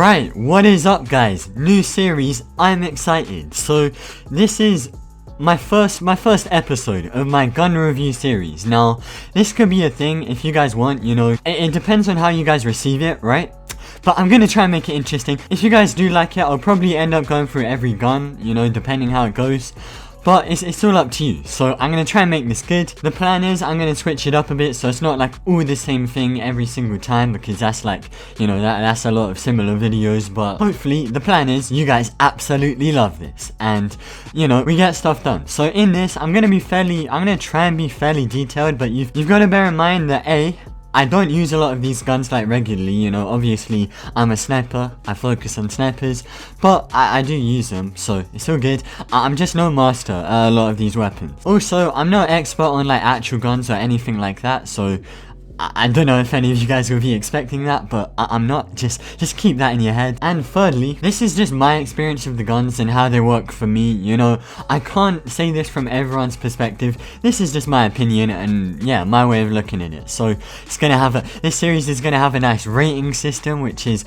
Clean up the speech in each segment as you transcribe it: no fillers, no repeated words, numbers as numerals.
Right, what is up guys? New series, I'm excited. So this is my first episode of my gun review series. Now, this could be a thing if you guys want, you know, it depends on how you guys receive it, right? But I'm gonna try and make it interesting. If you guys do like it, I'll probably end up going through every gun, you know, depending how it goes. But it's all up to you, so I'm going to try and make this good. The plan is I'm going to switch it up a bit, so it's not like all the same thing every single time, because that's like, you know, that's a lot of similar videos. But hopefully, the plan is you guys absolutely love this, and, you know, we get stuff done. So in this, I'm going to try and be fairly detailed, but you've got to bear in mind that I don't use a lot of these guns like regularly, you know, obviously I'm a sniper, I focus on snipers, but I do use them, so it's all good. I'm just no master at a lot of these weapons. Also, I'm no expert on like actual guns or anything like that, so I don't know if any of you guys will be expecting that, but I'm not. Just keep that in your head. And thirdly, this is just my experience of the guns and how they work for me, you know. I can't say this from everyone's perspective. This is just my opinion and, yeah, my way of looking at it. So this series is gonna have a nice rating system, which is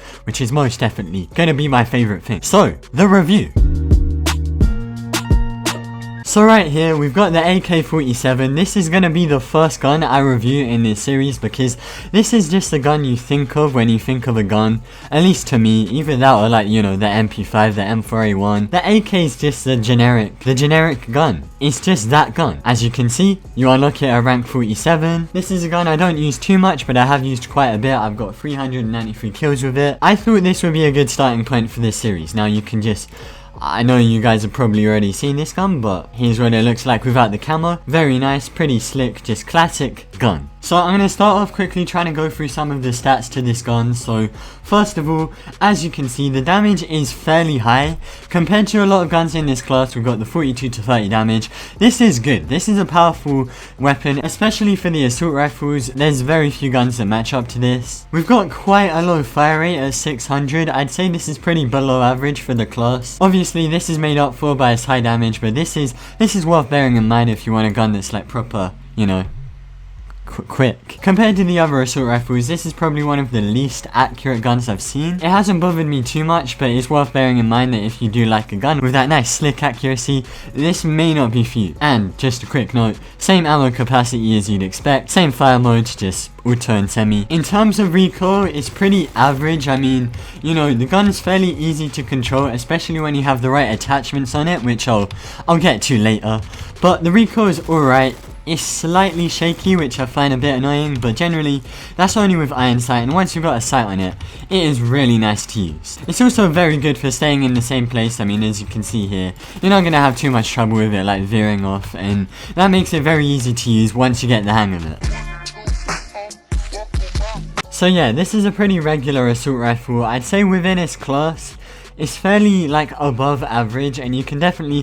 most definitely gonna be my favorite thing. So, the review. So right here, we've got the AK47. This is gonna be the first gun I review in this series, because this is just the gun you think of when you think of a gun. At least to me, either that or like, you know, the MP5, the M4A1. The AK is just the generic gun. It's just that gun. As you can see, you unlock it at rank 47. This is a gun I don't use too much, but I have used quite a bit. I've got 393 kills with it. I thought this would be a good starting point for this series. Now you can just... I know you guys have probably already seen this gun, but here's what it looks like without the camo. Very nice, pretty slick, just classic gun. So I'm going to start off quickly trying to go through some of the stats to this gun. So first of all, as you can see, the damage is fairly high. Compared to a lot of guns in this class, we've got the 42 to 30 damage. This is good. This is a powerful weapon, especially for the assault rifles. There's very few guns that match up to this. We've got quite a low fire rate at 600. I'd say this is pretty below average for the class. Obviously, this is made up for by its high damage, but this is worth bearing in mind if you want a gun that's like proper, you know, quick. Compared to the other assault rifles, this is probably one of the least accurate guns I've seen. It hasn't bothered me too much, but it's worth bearing in mind that if you do like a gun with that nice slick accuracy, this may not be for you. And just a quick note, same ammo capacity as you'd expect, same fire modes, just auto and semi. In terms of recoil, it's pretty average. I mean, you know, the gun is fairly easy to control, especially when you have the right attachments on it, which I'll get to later. But the recoil is alright. It's slightly shaky, which I find a bit annoying, but generally, that's only with iron sight, and once you've got a sight on it, it is really nice to use. It's also very good for staying in the same place. I mean, as you can see here, you're not going to have too much trouble with it, like veering off, and that makes it very easy to use once you get the hang of it. So yeah, this is a pretty regular assault rifle. I'd say within its class, it's fairly like above average, and you can definitely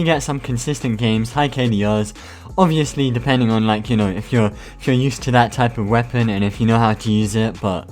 get some consistent games, high KDRs. Obviously, depending on, like, you know, if you're used to that type of weapon and if you know how to use it, but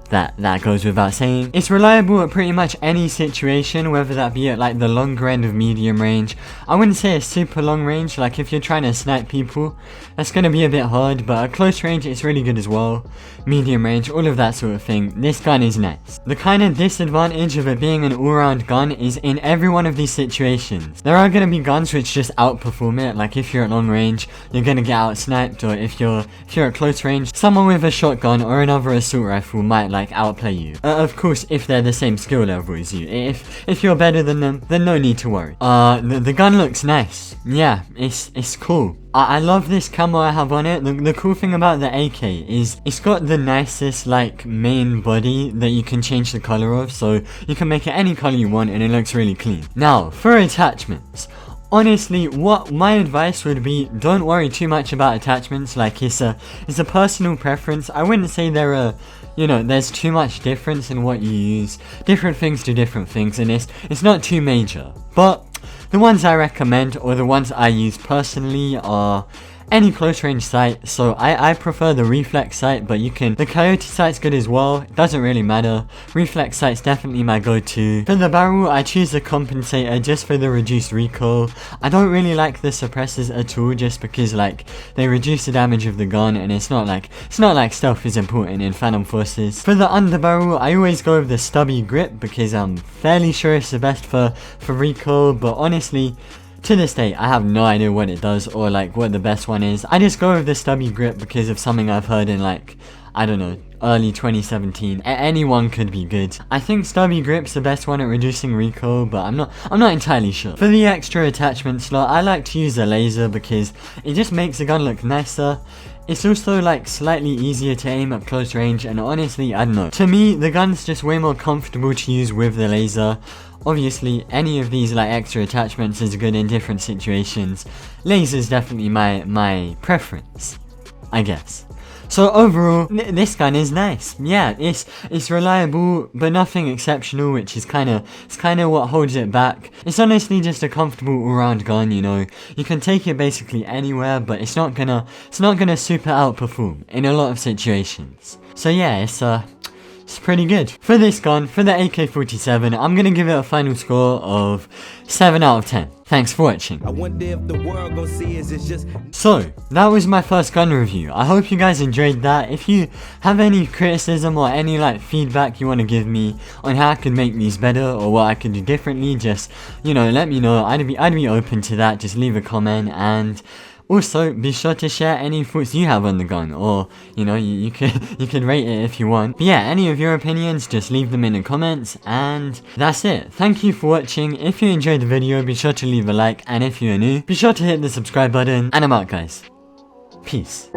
that goes without saying. It's reliable at pretty much any situation, whether that be at like the longer end of medium range. I wouldn't say it's super long range, like if you're trying to snipe people, that's going to be a bit hard, but at close range it's really good as well. Medium range, all of that sort of thing. This gun is nice. The kind of disadvantage of it being an all-round gun is in every one of these situations. There are going to be guns which just outperform it, like if you're at long range, you're going to get out-sniped, or if you're at close range, someone with a shotgun or another assault rifle might like outplay you. Of course, if they're the same skill level as you. If you're better than them, then no need to worry. The gun looks nice. Yeah, it's cool. I love this camo I have on it. The cool thing about the AK is it's got the nicest like main body that you can change the color of, so you can make it any color you want and it looks really clean. Now, for attachments. Honestly, what my advice would be, don't worry too much about attachments. Like, it's a personal preference. I wouldn't say there's too much difference in what you use. Different things do different things, and it's not too major. But the ones I recommend, or the ones I use personally, are any close range sight. So I prefer the reflex sight, but the coyote sight's good as well. It doesn't really matter. Reflex sight's definitely my go-to. For the barrel, I choose the compensator just for the reduced recoil. I don't really like the suppressors at all, just because like they reduce the damage of the gun, and it's not like stealth is important in Phantom Forces. For the underbarrel, I always go with the stubby grip because I'm fairly sure it's the best for recoil, but honestly, to this day, I have no idea what it does or like what the best one is. I just go with the stubby grip because of something I've heard in like, I don't know, early 2017. Anyone could be good. I think stubby grip's the best one at reducing recoil, but I'm not entirely sure. For the extra attachment slot, I like to use a laser because it just makes the gun look nicer. It's also like slightly easier to aim at close range, and honestly, I don't know. To me, the gun's just way more comfortable to use with the laser. Obviously, any of these like extra attachments is good in different situations. Laser's definitely my preference, I guess. So overall, this gun is nice. Yeah, it's reliable, but nothing exceptional, which is kind of what holds it back. It's honestly just a comfortable all-round gun, you know. You can take it basically anywhere, but it's not gonna super outperform in a lot of situations. So yeah, it's pretty good. For this gun, for the AK47, I'm gonna give it a final score of 7 out of 10. Thanks for watching. I wonder if the world gonna see is it's just... So, that was my first gun review. I hope you guys enjoyed that. If you have any criticism or any like feedback you want to give me on how I could make these better or what I could do differently, just, you know, let me know. I'd be open to that. Just leave a comment, and also, be sure to share any thoughts you have on the gun, or, you know, you could rate it if you want. But yeah, any of your opinions, just leave them in the comments, and that's it. Thank you for watching. If you enjoyed the video, be sure to leave a like, and if you're new, be sure to hit the subscribe button, and I'm out, guys. Peace.